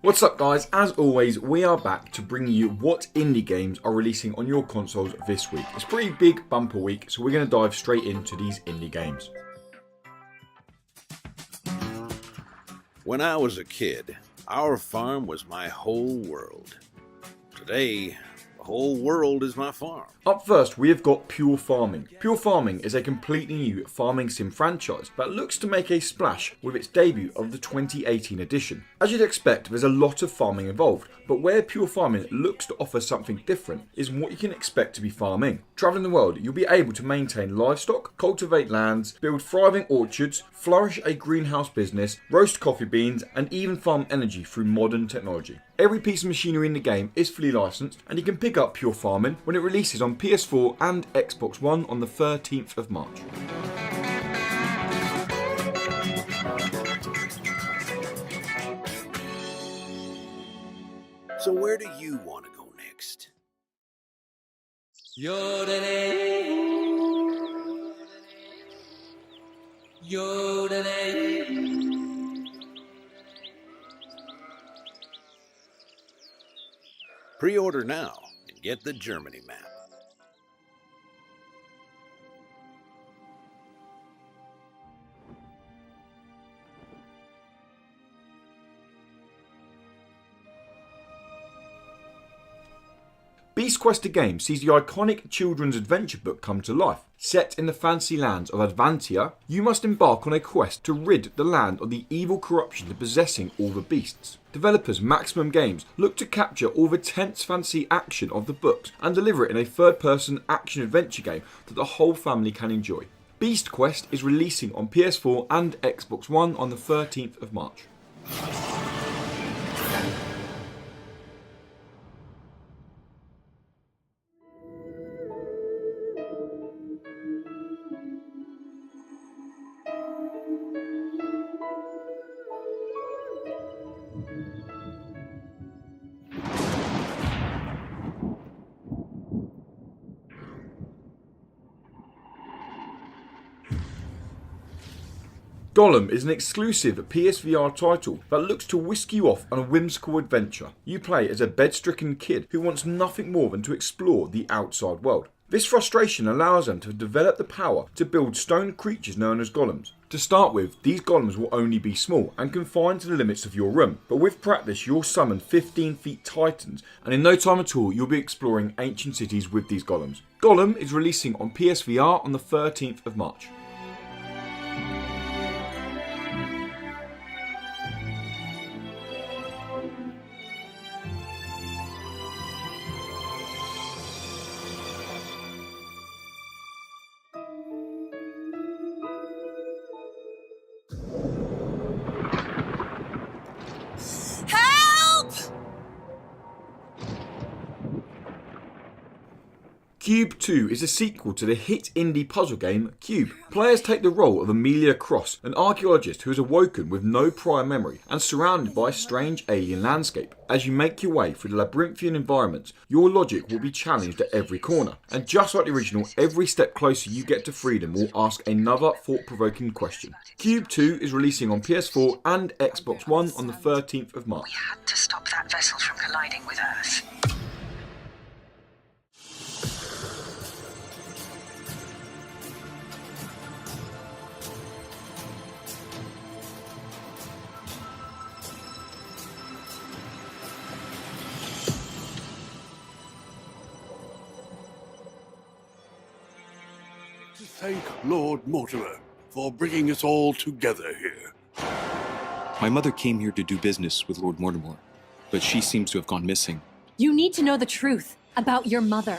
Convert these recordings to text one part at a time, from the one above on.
What's up guys, as always we are back to bring you what indie games are releasing on your consoles this week. It's a pretty big bumper week, so we're going to dive straight into these indie games. When I was a kid, our farm was my whole world. Today, the whole world is my farm. Up first, we have got Pure Farming. Pure Farming is a completely new farming sim franchise that looks to make a splash with its debut of the 2018 edition. As you'd expect, there's a lot of farming involved, but where Pure Farming looks to offer something different is what you can expect to be farming. Travelling the world, you'll be able to maintain livestock, cultivate lands, build thriving orchards, flourish a greenhouse business, roast coffee beans, and even farm energy through modern technology. Every piece of machinery in the game is fully licensed, and you can pick up Pure Farming when it releases on PS4 and Xbox One on the 13th of March. So where do you want to go next? Pre-order now and get the Germany map. Beast Quest the game sees the iconic children's adventure book come to life. Set in the fancy lands of Advantia, you must embark on a quest to rid the land of the evil corruption possessing all the beasts. Developers Maximum Games look to capture all the tense fancy action of the books and deliver it in a third-person action-adventure game that the whole family can enjoy. Beast Quest is releasing on PS4 and Xbox One on the 13th of March. Gollum is an exclusive PSVR title that looks to whisk you off on a whimsical adventure. You play as a bed-stricken kid who wants nothing more than to explore the outside world. This frustration allows them to develop the power to build stone creatures known as golems. To start with, these golems will only be small and confined to the limits of your room, but with practice you'll summon 15 feet titans, and in no time at all you'll be exploring ancient cities with these golems. Gollum is releasing on PSVR on the 13th of March. Cube 2 is a sequel to the hit indie puzzle game Cube. Players take the role of Amelia Cross, an archaeologist who has awoken with no prior memory and surrounded by a strange alien landscape. As you make your way through the labyrinthian environments, your logic will be challenged at every corner. And just like the original, every step closer you get to freedom will ask another thought-provoking question. Cube 2 is releasing on PS4 and Xbox One on the 13th of March. We had to stop that vessel from colliding with Earth. Thank Lord Mortimer for bringing us all together here. My mother came here to do business with Lord Mortimer, but she seems to have gone missing. You need to know the truth about your mother.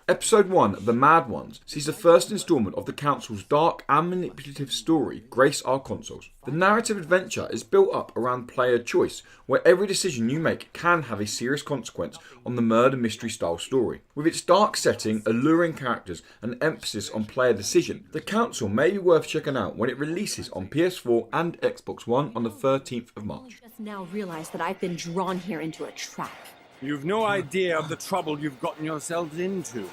Episode 1, The Mad Ones, sees the first instalment of the Council's dark and manipulative story grace our consoles. The narrative adventure is built up around player choice, where every decision you make can have a serious consequence on the murder mystery style story. With its dark setting, alluring characters, and emphasis on player decision, the Council may be worth checking out when it releases on PS4 and Xbox One on the 13th of March. I just now realize that I've been drawn here into a trap. You've no idea of the trouble you've gotten yourselves into.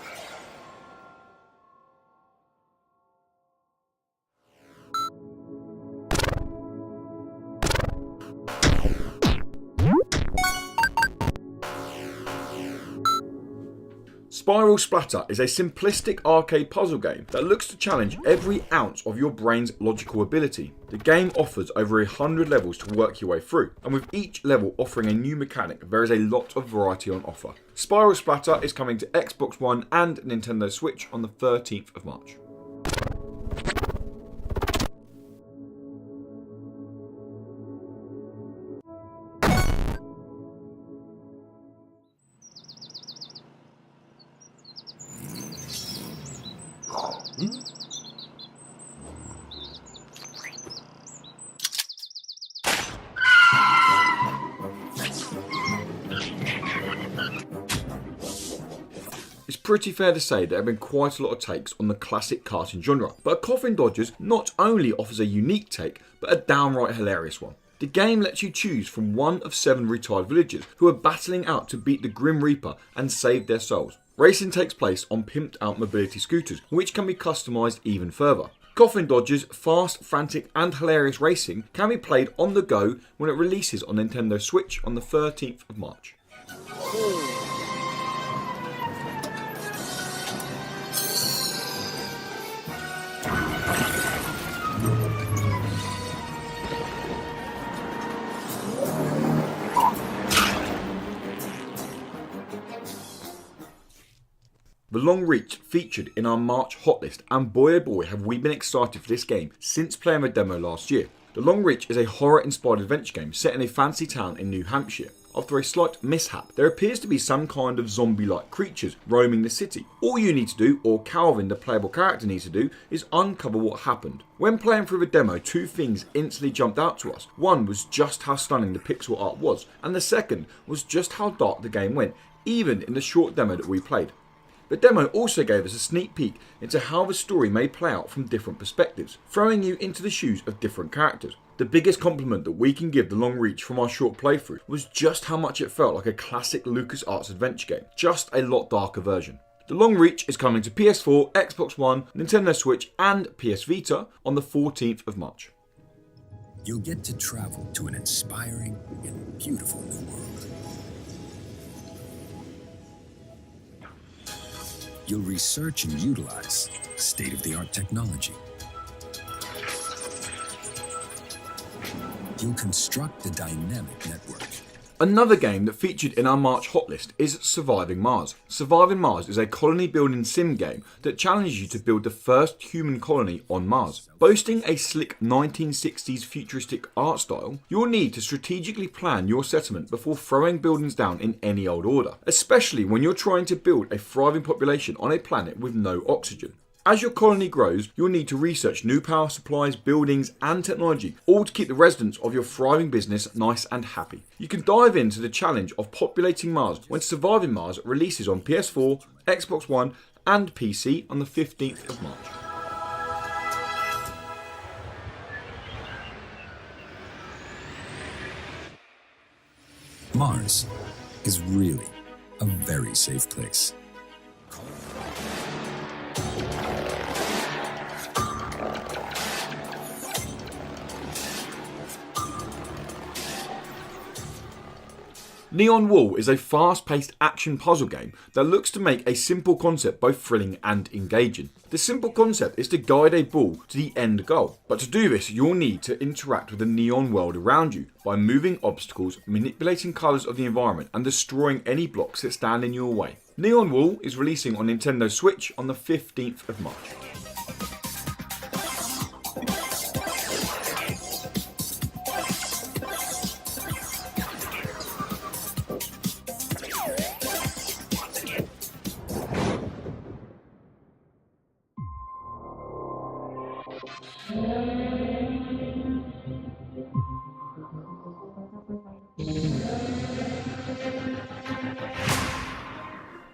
Spiral Splatter is a simplistic arcade puzzle game that looks to challenge every ounce of your brain's logical ability. The game offers over 100 levels to work your way through, and with each level offering a new mechanic, there is a lot of variety on offer. Spiral Splatter is coming to Xbox One and Nintendo Switch on the 13th of March. It's pretty fair to say there have been quite a lot of takes on the classic karting genre, but Coffin Dodgers not only offers a unique take, but a downright hilarious one. The game lets you choose from one of 7 retired villagers who are battling out to beat the Grim Reaper and save their souls. Racing takes place on pimped out mobility scooters, which can be customised even further. Coffin Dodgers' fast, frantic and hilarious racing can be played on the go when it releases on Nintendo Switch on the 13th of March. The Long Reach featured in our March hot list, and boy oh boy have we been excited for this game since playing the demo last year. The Long Reach is a horror-inspired adventure game set in a fancy town in New Hampshire. After a slight mishap, there appears to be some kind of zombie-like creatures roaming the city. All you need to do, or Calvin, the playable character, needs to do, is uncover what happened. When playing through the demo, 2 things instantly jumped out to us. One was just how stunning the pixel art was, and the second was just how dark the game went, even in the short demo that we played. The demo also gave us a sneak peek into how the story may play out from different perspectives, throwing you into the shoes of different characters. The biggest compliment that we can give The Long Reach from our short playthrough was just how much it felt like a classic LucasArts adventure game, just a lot darker version. The Long Reach is coming to PS4, Xbox One, Nintendo Switch and PS Vita on the 14th of March. You'll get to travel to an inspiring and beautiful new world. You'll research and utilize state-of-the-art technology. You'll construct a dynamic network. Another game that featured in our March hot list is Surviving Mars. Surviving Mars is a colony building sim game that challenges you to build the first human colony on Mars. Boasting a slick 1960s futuristic art style, you'll need to strategically plan your settlement before throwing buildings down in any old order, especially when you're trying to build a thriving population on a planet with no oxygen. As your colony grows, you'll need to research new power supplies, buildings and technology, all to keep the residents of your thriving business nice and happy. You can dive into the challenge of populating Mars when Surviving Mars releases on PS4, Xbox One and PC on the 15th of March. Mars is really a very safe place. Neon Wall is a fast-paced action puzzle game that looks to make a simple concept both thrilling and engaging. The simple concept is to guide a ball to the end goal, but to do this you'll need to interact with the neon world around you by moving obstacles, manipulating colours of the environment and destroying any blocks that stand in your way. Neon Wall is releasing on Nintendo Switch on the 15th of March.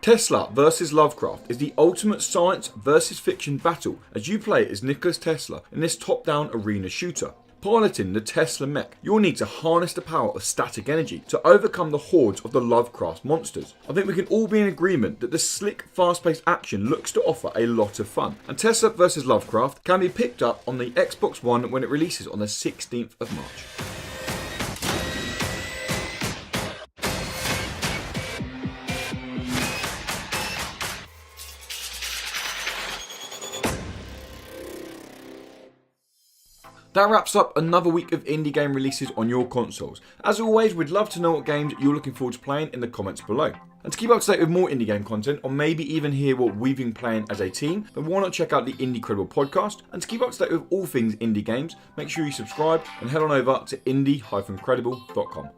Tesla vs Lovecraft is the ultimate science versus fiction battle as you play as Nikola Tesla in this top-down arena shooter. Piloting the Tesla mech, you'll need to harness the power of static energy to overcome the hordes of the Lovecraft monsters. I think we can all be in agreement that the slick, fast-paced action looks to offer a lot of fun, and Tesla vs Lovecraft can be picked up on the Xbox One when it releases on the 16th of March. That wraps up another week of indie game releases on your consoles. As always, we'd love to know what games you're looking forward to playing in the comments below. And to keep up to date with more indie game content, or maybe even hear what we've been playing as a team, then why not check out the Indie Credible podcast? And to keep up to date with all things indie games, make sure you subscribe and head on over to indie-credible.com.